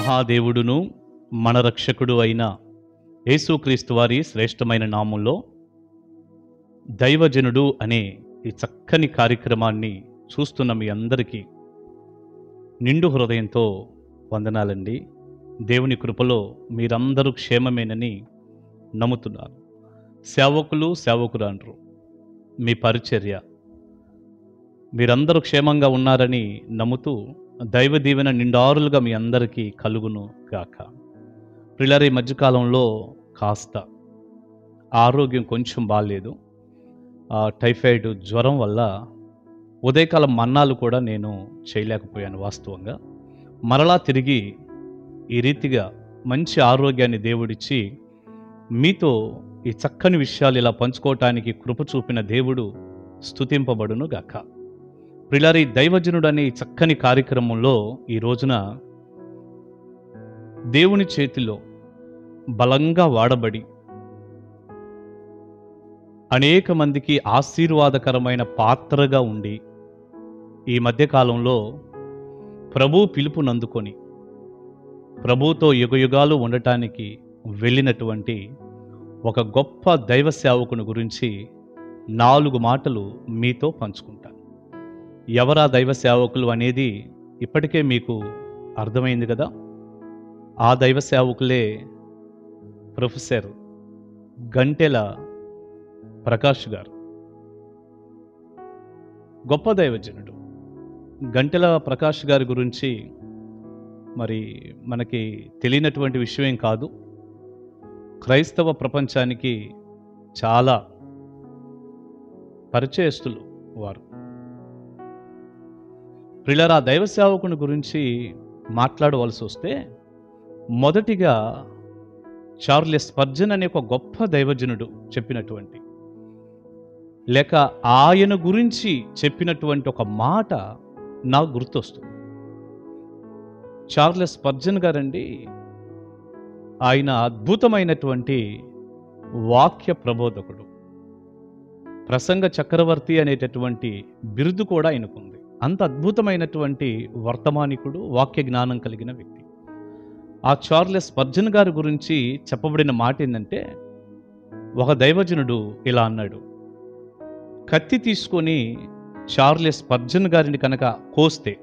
మహాదేవుడును మన రక్షకుడు అయిన యేసుక్రీస్తు వారి శ్రేష్టమైన నామంలో దైవజనుడు అనే ఈ చక్కని కార్యక్రమాన్ని చూస్తున్న మీ అందరికీ నిండు హృదయంతో వందనాలండి. దేవుని కృపలో మీరందరూ క్షేమమేనని నమ్ముతున్నారు. సేవకులు సేవకురాండ్రు మీ పరిచర్య మీరందరూ క్షేమంగా ఉన్నారని నమ్ముతూ దైవ దీవెన నిండారులుగా మీ అందరికీ కలుగును గాక. ప్రియులారా, ఈ మధ్యకాలంలో కాస్త ఆరోగ్యం కొంచెం బాగాలేదు. టైఫాయిడ్ జ్వరం వల్ల ఉదయకాలం మన్నాలు కూడా నేను చేయలేకపోయాను. వాస్తవంగా మరలా తిరిగి ఈ రీతిగా మంచి ఆరోగ్యాన్ని దేవుడిచ్చి మీతో ఈ చక్కని విషయాలు ఇలా పంచుకోవటానికి కృప చూపిన దేవుడు స్తుతింపబడును గాక. ప్రియులారా, ఈ దైవజనుడు అనే ఈ చక్కని కార్యక్రమంలో ఈ రోజున దేవుని చేతిలో బలంగా వాడబడి అనేక మందికి ఆశీర్వాదకరమైన పాత్రగా ఉండి ఈ మధ్యకాలంలో ప్రభు పిలుపునందుకొని ప్రభుతో యుగయుగాలు ఉండటానికి వెళ్ళినటువంటి ఒక గొప్ప దైవ సేవకుని గురించి 4 మాటలు మీతో పంచుకుంటాను. ఎవరా దైవ సేవకులు అనేది ఇప్పటికే మీకు అర్థమైంది కదా. ఆ దైవ సేవకులే ప్రొఫెసర్ గంటెల ప్రకాష్ గారు. గొప్ప దైవజనుడు గంటెల ప్రకాష్ గారి గురించి మరి మనకి తెలియనటువంటి విషయం కాదు. క్రైస్తవ ప్రపంచానికి చాలా పరిచయస్తులు వారు. ప్రియులారా, దైవ సేవకుని గురించి మాట్లాడవలసి వస్తే మొదటిగా చార్లెస్ స్పర్జన్ అనే ఒక గొప్ప దైవజనుడు చెప్పినటువంటి లేక ఆయన గురించి చెప్పినటువంటి ఒక మాట నాకు గుర్తొస్తుంది. చార్లెస్ స్పర్జన్ గారండి, ఆయన అద్భుతమైనటువంటి వాక్య ప్రబోధకుడు, ప్రసంగ చక్రవర్తి అనేటటువంటి బిరుదు కూడా ఆయనకుంది. అంత అద్భుతమైనటువంటి వర్తమానికుడు, వాక్య జ్ఞానం కలిగిన వ్యక్తి. ఆ చార్లెస్ స్పర్జన్ గారి గురించి చెప్పబడిన మాట ఏంటంటే, ఒక దైవజనుడు ఇలా అన్నాడు, కత్తి తీసుకొని చార్లెస్ స్పర్జన్ గారిని కనుక కోస్తే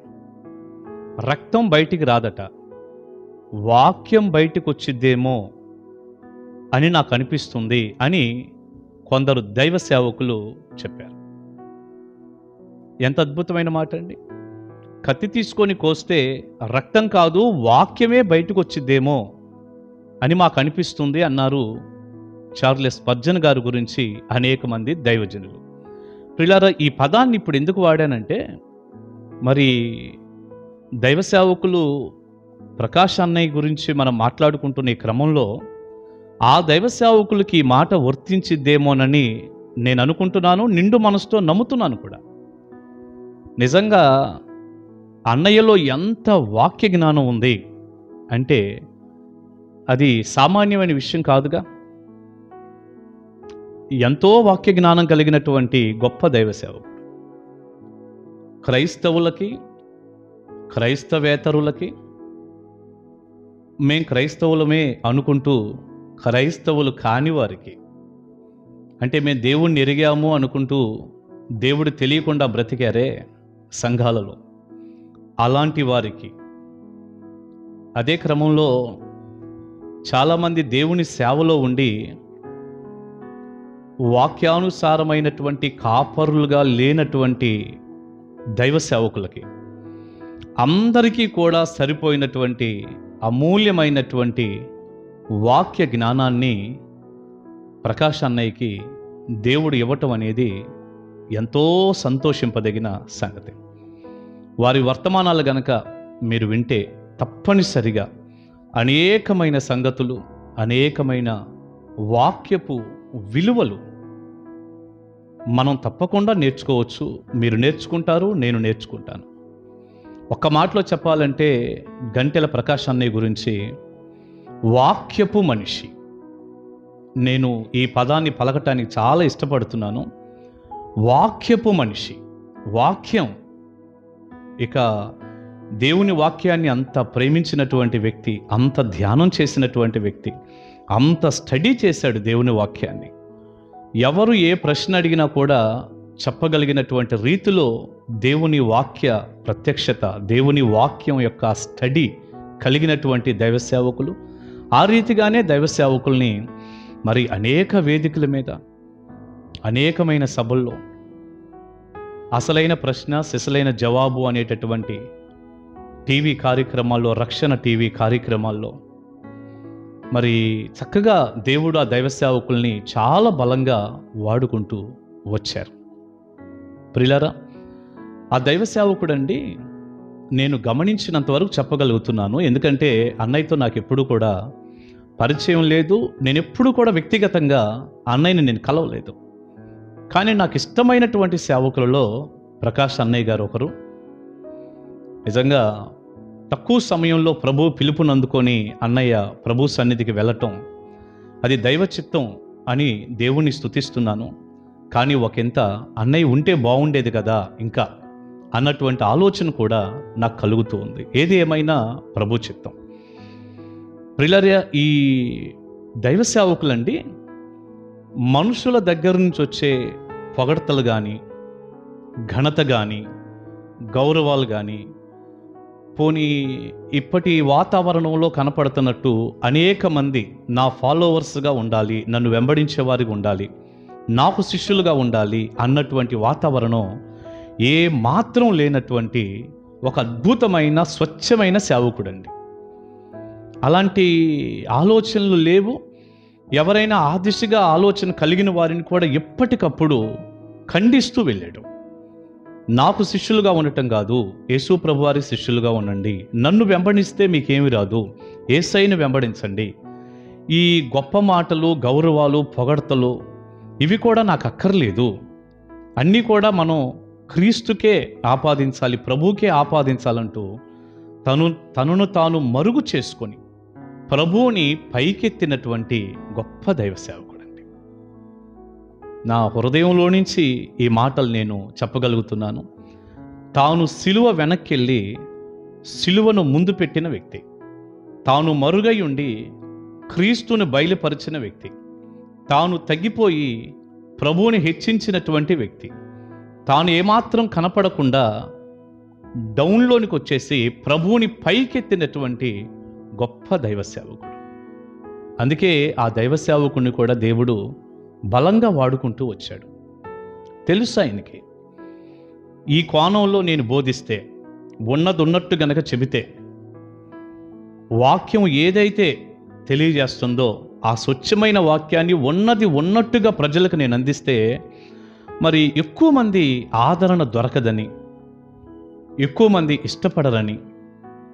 రక్తం బయటికి రాదట, వాక్యం బయటికి వచ్చిద్దేమో అని నాకు అనిపిస్తుంది అని కొందరు దైవ సేవకులు చెప్పారు. ఎంత అద్భుతమైన మాట అండి. కత్తి తీసుకొని కోస్తే రక్తం కాదు, వాక్యమే బయటకు వచ్చిద్దేమో అని మాకు అనిపిస్తుంది అన్నారు చార్లెస్ స్పర్జన్ గారి గురించి అనేక మంది దైవజనులు. ప్రియులారా, ఈ పదాన్ని ఇప్పుడు ఎందుకు వాడానంటే, మరి దైవ సేవకులు ప్రకాష్ అన్నయ్య గురించి మనం మాట్లాడుకుంటున్న ఈ క్రమంలో ఆ దైవ సేవకులకి ఈ మాట వర్తించిద్దేమోనని నేను అనుకుంటున్నాను, నిండు మనసుతో నమ్ముతున్నాను కూడా. నిజంగా అన్నయ్యలో ఎంత వాక్య జ్ఞానం ఉంది అంటే అది సామాన్యమైన విషయం కాదుగా. ఎంతో వాక్య జ్ఞానం కలిగినటువంటి గొప్ప దైవ సేవకుడు. క్రైస్తవులకి, క్రైస్తవేతరులకి, మేం క్రైస్తవులమే అనుకుంటూ క్రైస్తవులు కాని వారికి, అంటే మేము దేవుణ్ణి ఎరిగాము అనుకుంటూ దేవుడు తెలియకుండా బ్రతికారే సంఘాలలో, అలాంటి వారికి, అదే క్రమంలో చాలామంది దేవుని సేవలో ఉండి వాక్యానుసారమైనటువంటి కాపరులుగా లేనటువంటి దైవ సేవకులకి, అందరికీ కూడా సరిపోయినటువంటి అమూల్యమైనటువంటి వాక్య జ్ఞానాన్ని ప్రకాష్ అన్నయ్యకి దేవుడు ఇవ్వటం అనేది ఎంతో సంతోషింపదగిన సంగతి. వారి వర్తమానాలు గనక మీరు వింటే తప్పనిసరిగా అనేకమైన సంగతులు, అనేకమైన వాక్యపు విలువలు మనం తప్పకుండా నేర్చుకోవచ్చు. మీరు నేర్చుకుంటారు, నేను నేర్చుకుంటాను. ఒక్క మాటలో చెప్పాలంటే గంటెల ప్రకాష్ అన్నయ్య గురించి వాక్యపు మనిషి. నేను ఈ పదాన్ని పలకటానికి చాలా ఇష్టపడుతున్నాను. వాక్యపు మనిషి. వాక్యం ఇక దేవుని వాక్యాన్ని అంత ప్రేమించినటువంటి వ్యక్తి, అంత ధ్యానం చేసినటువంటి వ్యక్తి, అంత స్టడీ చేశాడు దేవుని వాక్యాన్ని. ఎవరు ఏ ప్రశ్న అడిగినా కూడా చెప్పగలిగినటువంటి రీతిలో దేవుని వాక్య ప్రత్యక్షత, దేవుని వాక్యం యొక్క స్టడీ కలిగినటువంటి దైవ సేవకులు. ఆ రీతిగానే దైవ సేవకుల్ని మరి అనేక వేదికల మీద, అనేకమైన సభల్లో అసలైన ప్రశ్న సిసలైన జవాబు అనేటటువంటి టీవీ కార్యక్రమాల్లో, రక్షణ టీవీ కార్యక్రమాల్లో మరి చక్కగా దేవుడు ఆ దైవ సేవకుల్ని చాలా బలంగా వాడుకుంటూ వచ్చారు. ప్రియులారా, ఆ దైవ సేవకుడండి నేను గమనించినంతవరకు చెప్పగలుగుతున్నాను. ఎందుకంటే అన్నయ్యతో నాకు ఎప్పుడూ కూడా పరిచయం లేదు. నేను ఎప్పుడూ కూడా వ్యక్తిగతంగా అన్నయ్యని నేను కలవలేదు. కానీ నాకు ఇష్టమైనటువంటి సేవకులలో ప్రకాష్ అన్నయ్య గారు ఒకరు. నిజంగా తక్కువ సమయంలో ప్రభు పిలుపునందుకొని అన్నయ్య ప్రభు సన్నిధికి వెళ్ళటం, అది దైవ చిత్తం అని దేవుణ్ణి స్తుతిస్తున్నాను. కానీ ఒకంత అన్నయ్య ఉంటే బాగుండేది కదా ఇంకా అన్నటువంటి ఆలోచన కూడా నాకు కలుగుతూ ఉంది. ఏది ఏమైనా ప్రభు చిత్తం. ప్రియులారా, ఈ దైవ సేవకులండి మనుషుల దగ్గర నుంచి వచ్చే పొగడ్తలు కానీ, ఘనత కానీ, గౌరవాలు కానీ, పోనీ ఇప్పటి వాతావరణంలో కనపడుతున్నట్టు అనేక మంది నా ఫాలోవర్స్గా ఉండాలి, నన్ను వెంబడించే వారికి ఉండాలి, నాకు శిష్యులుగా ఉండాలి అన్నటువంటి వాతావరణం ఏ మాత్రం లేనటువంటి ఒక అద్భుతమైన స్వచ్ఛమైన సేవకుడండి. అలాంటి ఆలోచనలు లేవు. ఎవరైనా ఆ దిశగా ఆలోచన కలిగిన వారిని కూడా ఎప్పటికప్పుడు ఖండిస్తూ వెళ్ళాడు. నాకు శిష్యులుగా ఉండటం కాదు, యేసు ప్రభువారి శిష్యులుగా ఉండండి, నన్ను వెంబడిస్తే మీకేమి రాదు, యేసయ్యను వెంబడించండి. ఈ గొప్ప మాటలు, గౌరవాలు, పొగడ్తలు ఇవి కూడా నాకు అక్కర్లేదు. అన్నీ కూడా మనం క్రీస్తుకే ఆపాదించాలి, ప్రభువుకే ఆపాదించాలంటూ తనను తాను మరుగు చేసుకొని ప్రభువుని పైకెత్తినటువంటి గొప్ప దైవ సేవకుడండి. నా హృదయంలో నుంచి ఈ మాటలు నేను చెప్పగలుగుతున్నాను. తాను సిలువ వెనక్కి వెళ్ళి సిలువను ముందు పెట్టిన వ్యక్తి, తాను మరుగై ఉండి క్రీస్తుని బయలుపరిచిన వ్యక్తి, తాను తగ్గిపోయి ప్రభువుని హెచ్చించినటువంటి వ్యక్తి, తాను ఏమాత్రం కనపడకుండా డౌన్లోనికి వచ్చేసి ప్రభువుని పైకెత్తినటువంటి గొప్ప దైవ సేవకుడు. అందుకే ఆ దైవ సేవకుడిని కూడా దేవుడు బలంగా వాడుకుంటూ వచ్చాడు. తెలుసు ఆయనకి ఈ కోణంలో నేను బోధిస్తే, ఉన్నట్టు గనక చెబితే, వాక్యం ఏదైతే తెలియజేస్తుందో ఆ స్వచ్ఛమైన వాక్యాన్ని ఉన్నట్టుగా ప్రజలకు నేను అందిస్తే మరి ఎక్కువ మంది ఆదరణ దొరకదని, ఎక్కువ మంది ఇష్టపడరని,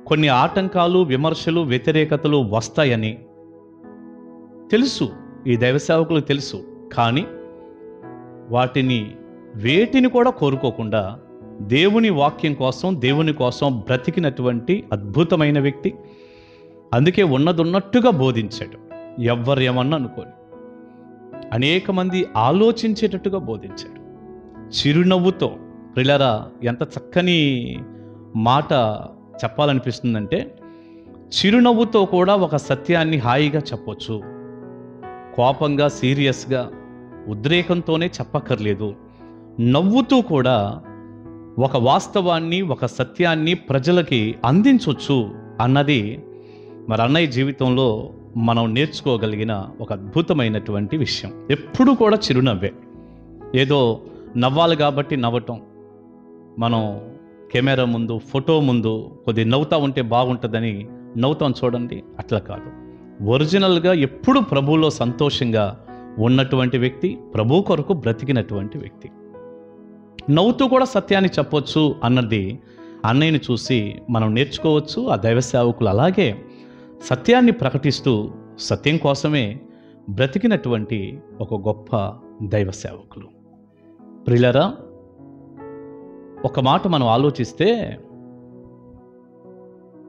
కొన్ని ఆటంకాలు, విమర్శలు, వ్యతిరేకతలు వస్తాయని తెలుసు, ఈ దైవ సేవకులకు తెలుసు. కానీ వేటిని కూడా కోరుకోకుండా దేవుని వాక్యం కోసం, దేవుని కోసం బ్రతికినటువంటి అద్భుతమైన వ్యక్తి. అందుకే ఉన్నట్టుగా బోధించాడు. ఎవ్వరు ఏమన్నా అనుకోని అనేక మంది ఆలోచించేటట్టుగా బోధించాడు. చిరునవ్వుతో. ప్రియులారా, ఎంత చక్కని మాట చెప్పాలనిపిస్తుందంటే, చిరునవ్వుతో కూడా ఒక సత్యాన్ని హాయిగా చెప్పొచ్చు. కోపంగా, సీరియస్గా, ఉద్రేకంతోనే చెప్పక్కర్లేదు. నవ్వుతూ కూడా ఒక వాస్తవాన్ని, ఒక సత్యాన్ని ప్రజలకి అందించవచ్చు అన్నది మరి అన్నయ్య జీవితంలో మనం నేర్చుకోగలిగిన ఒక అద్భుతమైనటువంటి విషయం. ఎప్పుడూ కూడా చిరునవ్వే. ఏదో నవ్వాలి కాబట్టి నవ్వటం, మనం కెమెరా ముందు, ఫోటో ముందు కొద్ది నవ్వుతా ఉంటే బాగుంటుందని నవ్వుతాం చూడండి, అట్లా కాదు. ఒరిజినల్గా ఎప్పుడు ప్రభువులో సంతోషంగా ఉన్నటువంటి వ్యక్తి, ప్రభు కొరకు బ్రతికినటువంటి వ్యక్తి. నవ్వుతూ కూడా సత్యాన్ని చెప్పొచ్చు అన్నది అన్నయ్యని చూసి మనం నేర్చుకోవచ్చు. ఆ దైవ సేవకులు అలాగే సత్యాన్ని ప్రకటిస్తూ సత్యం కోసమే బ్రతికినటువంటి ఒక గొప్ప దైవ సేవకులు. ప్రియులారా, ఒక మాట మనం ఆలోచిస్తే,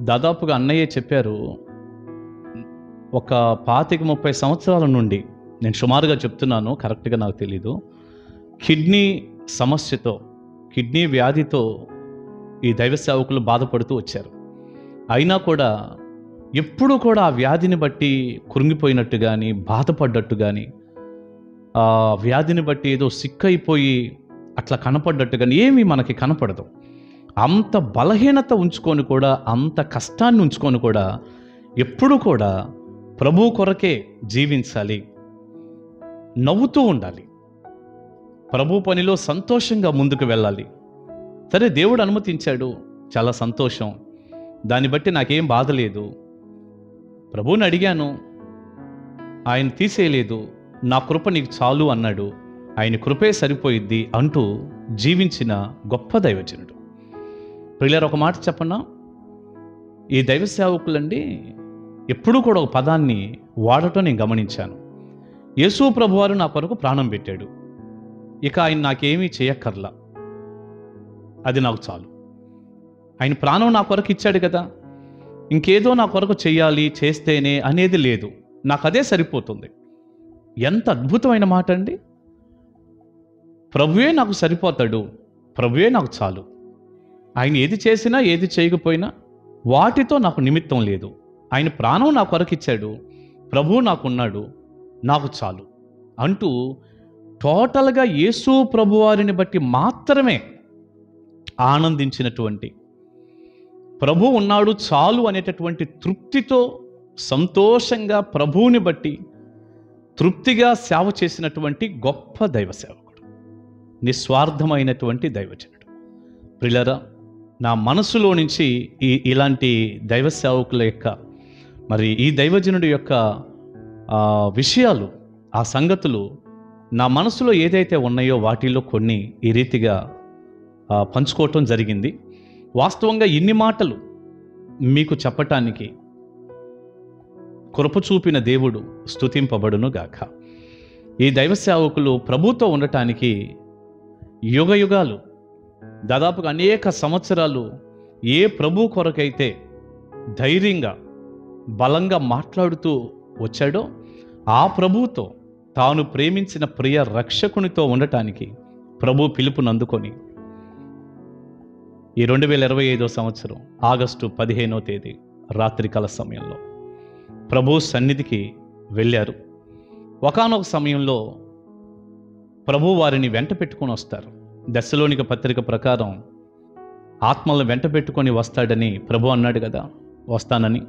దాదాపుగా అన్నయ్య చెప్పారు, ఒక 25-30 సంవత్సరాల నుండి, నేను సుమారుగా చెప్తున్నాను, కరెక్ట్గా నాకు తెలీదు, కిడ్నీ సమస్యతో, కిడ్నీ వ్యాధితో ఈ దైవ సేవకులు బాధపడుతూ వచ్చారు. అయినా కూడా ఎప్పుడూ కూడా ఆ వ్యాధిని బట్టి కృంగిపోయినట్టు కానీ, బాధపడ్డట్టు కానీ, ఆ వ్యాధిని బట్టి ఏదో సిక్కైపోయి అట్లా కనపడ్డట్టు కానీ ఏమీ మనకి కనపడదు. అంత బలహీనత ఉంచుకొని కూడా, అంత కష్టాన్ని ఉంచుకొని కూడా ఎప్పుడూ కూడా ప్రభు కొరకే జీవించాలి, నవ్వుతూ ఉండాలి, ప్రభు పనిలో సంతోషంగా ముందుకు వెళ్ళాలి. సరే, దేవుడు అనుమతించాడు, చాలా సంతోషం, దాన్ని బట్టి నాకేం బాధ లేదు, ప్రభువుని అడిగాను, ఆయన తీసేయలేదు, నా కృప నీకు చాలు అన్నాడు, ఆయన కృపే సరిపోయిద్ది అంటూ జీవించిన గొప్ప దైవజనుడు. ప్రియులారా, ఒక మాట చెప్పనా, ఈ దైవ సేవకులండి ఎప్పుడూ కూడా ఒక పదాన్ని వాడటం నేను గమనించాను. యేసు ప్రభువారు నా కొరకు ప్రాణం పెట్టాడు, ఇక ఆయన నాకేమీ చేయక్కర్లా, అది నాకు చాలు. ఆయన ప్రాణం నా కొరకు ఇచ్చాడు కదా, ఇంకేదో నా కొరకు చెయ్యాలి, చేస్తేనే అనేది లేదు, నాకు అదే సరిపోతుంది. ఎంత అద్భుతమైన మాట అండి. ప్రభువే నాకు సరిపోతాడు, ప్రభువే నాకు చాలు. ఆయన ఏది చేసినా ఏది చేయకపోయినా వాటితో నాకు నిమిత్తం లేదు. ఆయన ప్రాణం నా కొరకు ఇచ్చాడు, ప్రభువు నాకున్నాడు, నాకు చాలు అంటూ టోటల్గా యేసు ప్రభువారిని బట్టి మాత్రమే ఆనందించినటువంటి, ప్రభు ఉన్నాడు చాలు అనేటటువంటి తృప్తితో సంతోషంగా ప్రభువుని బట్టి తృప్తిగా సేవ చేసినటువంటి గొప్ప దైవ సేవకుడు, నిస్వార్థమైనటువంటి దైవజనుడు. ప్రియులారా, నా మనసులో నుంచి ఇలాంటి దైవ సేవకుల యొక్క, మరి ఈ దైవజనుడి యొక్క విషయాలు, ఆ సంగతులు నా మనసులో ఏదైతే ఉన్నాయో వాటిల్లో కొన్ని ఈ రీతిగా పంచుకోవటం జరిగింది. వాస్తవంగా ఇన్ని మాటలు మీకు చెప్పటానికి కృప చూపిన దేవుడు స్తుతింపబడును గాక. ఈ దైవ సేవకులు ప్రభుతో ఉండటానికి యుగ యుగాలు, దాదాపుగా అనేక సంవత్సరాలు ఏ ప్రభు కొరకైతే ధైర్యంగా బలంగా మాట్లాడుతూ వచ్చాడో ఆ ప్రభువుతో, తాను ప్రేమించిన ప్రియ రక్షకునితో ఉండటానికి ప్రభు పిలుపునందుకొని ఈ 2025 సంవత్సరం ఆగస్టు 15వ తేదీ రాత్రికాల సమయంలో ప్రభు సన్నిధికి వెళ్ళారు. ఒకానొక సమయంలో ప్రభు వారిని వెంట పెట్టుకొని వస్తారు. దశలోనిక పత్రిక ప్రకారం ఆత్మలను వెంట పెట్టుకొని వస్తాడని ప్రభు అన్నాడు కదా, వస్తానని.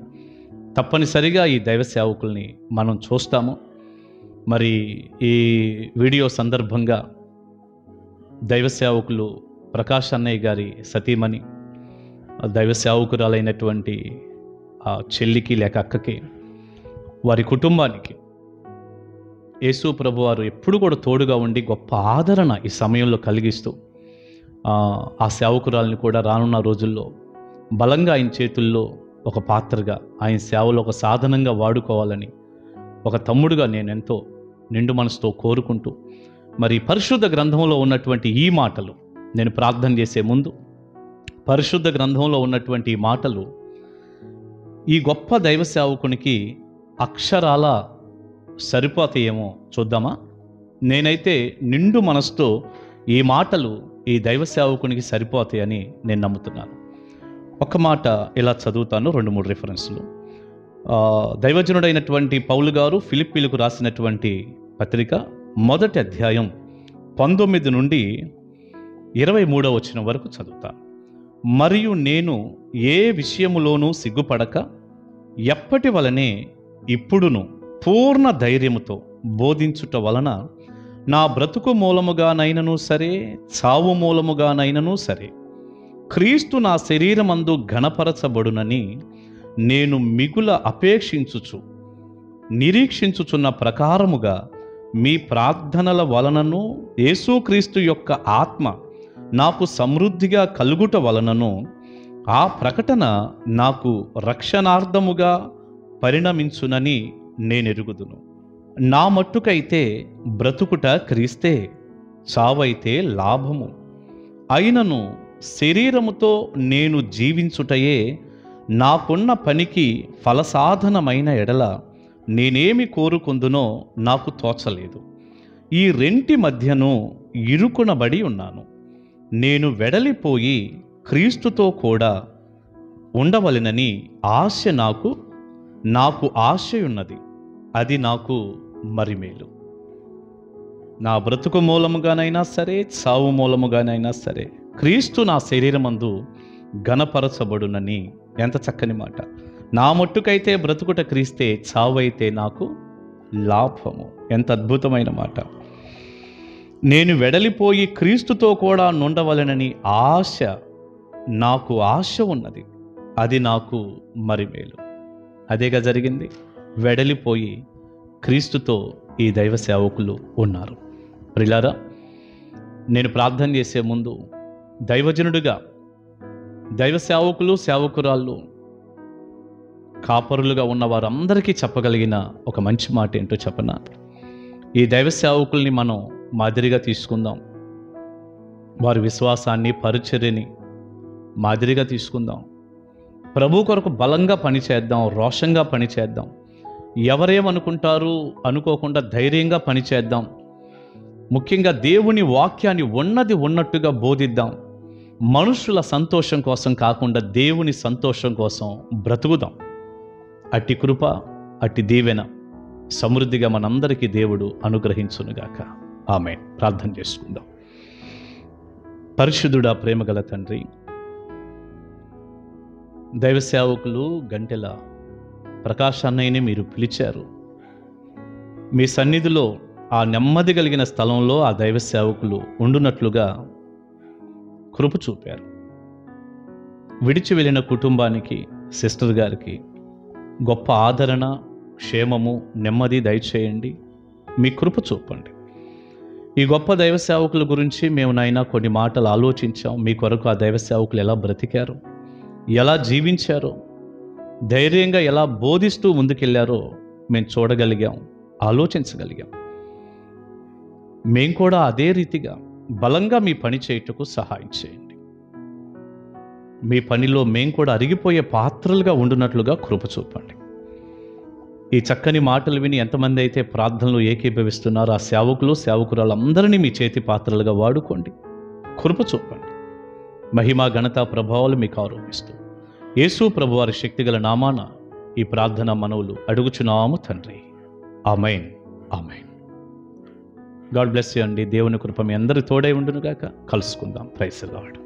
తప్పనిసరిగా ఈ దైవ సేవకుల్ని మనం చూస్తాము. మరి ఈ వీడియో సందర్భంగా దైవ సేవకులు ప్రకాష్ అన్నయ్య గారి సతీమణి, దైవ సేవకురాలైనటువంటి ఆ చెల్లికి లేక అక్కకి, వారి కుటుంబానికి యేసు ప్రభువారు ఎప్పుడు కూడా తోడుగా ఉండి గొప్ప ఆదరణ ఈ సమయంలో కలిగిస్తూ ఆ సేవకురాలని కూడా రానున్న రోజుల్లో బలంగా ఆయన చేతుల్లో ఒక పాత్రగా, ఆయన సేవలో ఒక సాధనంగా వాడుకోవాలని ఒక తమ్ముడుగా నేను ఎంతో నిండు మనసుతో కోరుకుంటూ, మరి పరిశుద్ధ గ్రంథంలో ఉన్నటువంటి ఈ మాటలు, నేను ప్రార్థన చేసే ముందు పరిశుద్ధ గ్రంథంలో ఉన్నటువంటి ఈ మాటలు ఈ గొప్ప దైవ సేవకునికి అక్షరాల సరిపోతాయేమో చూద్దామా? నేనైతే నిండు మనసుతో ఈ మాటలు ఈ దైవ సేవకునికి సరిపోతాయని నేను నమ్ముతున్నాను. ఒక మాట ఇలా చదువుతాను, 2-3 రిఫరెన్స్లు. దైవజనుడైనటువంటి పౌలు గారు ఫిలిప్పీలకు రాసినటువంటి పత్రిక 1వ అధ్యాయం 19 నుండి 23వ వచనం వరకు చదువుతాను. మరియు నేను ఏ విషయములోనూ సిగ్గుపడక ఎప్పటి వలనే ఇప్పుడును పూర్ణ ధైర్యముతో బోధించుట వలన నా బ్రతుకు మూలముగానైనను సరే, చావు మూలముగానైనను సరే, క్రీస్తు నా శరీరమందు ఘనపరచబడునని నేను మిగుల అపేక్షించుచు నిరీక్షించుచున్న ప్రకారముగా మీ ప్రార్థనల వలనను యేసుక్రీస్తు యొక్క ఆత్మ నాకు సమృద్ధిగా కలుగుట వలనను ఆ ప్రకటన నాకు రక్షణార్థముగా పరిణమించునని నేనెరుగుదును. నా మట్టుకైతే బ్రతుకుట క్రీస్తే, చావైతే లాభము. అయినను శరీరముతో నేను జీవించుటయే నాకున్న పనికి ఫలసాధనమైన ఎడల నేనేమి కోరుకుందునో నాకు తోచలేదు. ఈ రెంటి మధ్యను ఇరుకునబడి ఉన్నాను. నేను వెడలిపోయి క్రీస్తుతో కూడా ఉండవలెనని ఆశ నాకు ఆశయున్నది. అది నాకు మరి మేలు. నా బ్రతుకు మూలముగానైనా సరే, చావు మూలముగానైనా సరే, క్రీస్తు నా శరీరమందు ఘనపరచబడునని. ఎంత చక్కని మాట! నా మట్టుకైతే బ్రతుకుట క్రీస్తే, చావు అయితే నాకు లాభము. ఎంత అద్భుతమైన మాట! నేను వెడలిపోయి క్రీస్తుతో కూడా నుండవలెనని నాకు ఆశ ఉన్నది. అది నాకు మరి మేలు. అదేగా జరిగింది. వెడలిపోయి క్రీస్తుతో ఈ దైవ సేవకులు ఉన్నారు. ప్రియులారా, నేను ప్రార్థన చేసే ముందు దైవజనుడిగా దైవ సేవకులు, సేవకురాళ్ళు, కాపరులుగా ఉన్న వారందరికీ చెప్పగలిగిన ఒక మంచి మాట ఏంటో చెప్పనా? ఈ దైవ సేవకుల్ని మనం మాదిరిగా తీసుకుందాం. వారి విశ్వాసాన్ని, పరిచర్యని మాదిరిగా తీసుకుందాం. ప్రభు కొరకు బలంగా పనిచేద్దాం, రోషంగా పనిచేద్దాం. ఎవరేమనుకుంటారు అనుకోకుండా ధైర్యంగా పనిచేద్దాం. ముఖ్యంగా దేవుని వాక్యాన్ని ఉన్నది ఉన్నట్టుగా బోధిద్దాం. మనుషుల సంతోషం కోసం కాకుండా దేవుని సంతోషం కోసం బ్రతుకుదాం. అట్టి కృప, అట్టి దీవెన సమృద్ధిగా మనందరికీ దేవుడు అనుగ్రహించునుగాక. ఆమేన్. ప్రార్థన చేసుకుందాం. పరిశుద్ధుడా, ప్రేమగల తండ్రి, దైవ సేవకులు గంటెల ప్రకాష్ అన్నయ్యని మీరు పిలిచారు. మీ సన్నిధిలో ఆ నెమ్మది కలిగిన స్థలంలో ఆ దైవ సేవకులు ఉండునట్లుగా కృప చూపారు. విడిచి వెళ్ళిన కుటుంబానికి, సిస్టర్ గారికి గొప్ప ఆదరణ, క్షేమము, నెమ్మది దయచేయండి. మీ కృప చూపండి. ఈ గొప్ప దైవ సేవకుల గురించి మేము నాయనా కొన్ని మాటలు ఆలోచించాం. మీ కొరకు ఆ దైవ సేవకులు ఎలా బ్రతికారో, ఎలా జీవించారో, ధైర్యంగా ఎలా బోధిస్తూ ముందుకెళ్ళారో మేము చూడగలిగాం, ఆలోచించగలిగాం. మేము కూడా అదే రీతిగా బలంగా మీ పని చేయుటకు సహాయం చేయండి. మీ పనిలో మేము కూడా అరిగిపోయే పాత్రలుగా ఉండునట్లుగా కృప చూపండి. ఈ చక్కని మాటలు విని ఎంతమంది అయితే ప్రార్థనలు ఏకీభవిస్తున్నారో ఆ సేవకులు, సేవకురాలందరినీ మీ చేతి పాత్రలుగా వాడుకోండి. కృప చూపండి. మహిమ, ఘనత, ప్రభావాలు మీకు ఆరోపిస్తూ యేసు ప్రభువారి శక్తిగల నామాన ఈ ప్రార్థన మనవులు అడుగుచున్నాము తండ్రి. ఆమేన్. ఆమేన్. గాడ్ బ్లెస్ యు అండి. దేవుని కృప మీ అందరి తోడై ఉండునుగాక. కలుసుకుందాం. Praise the lord.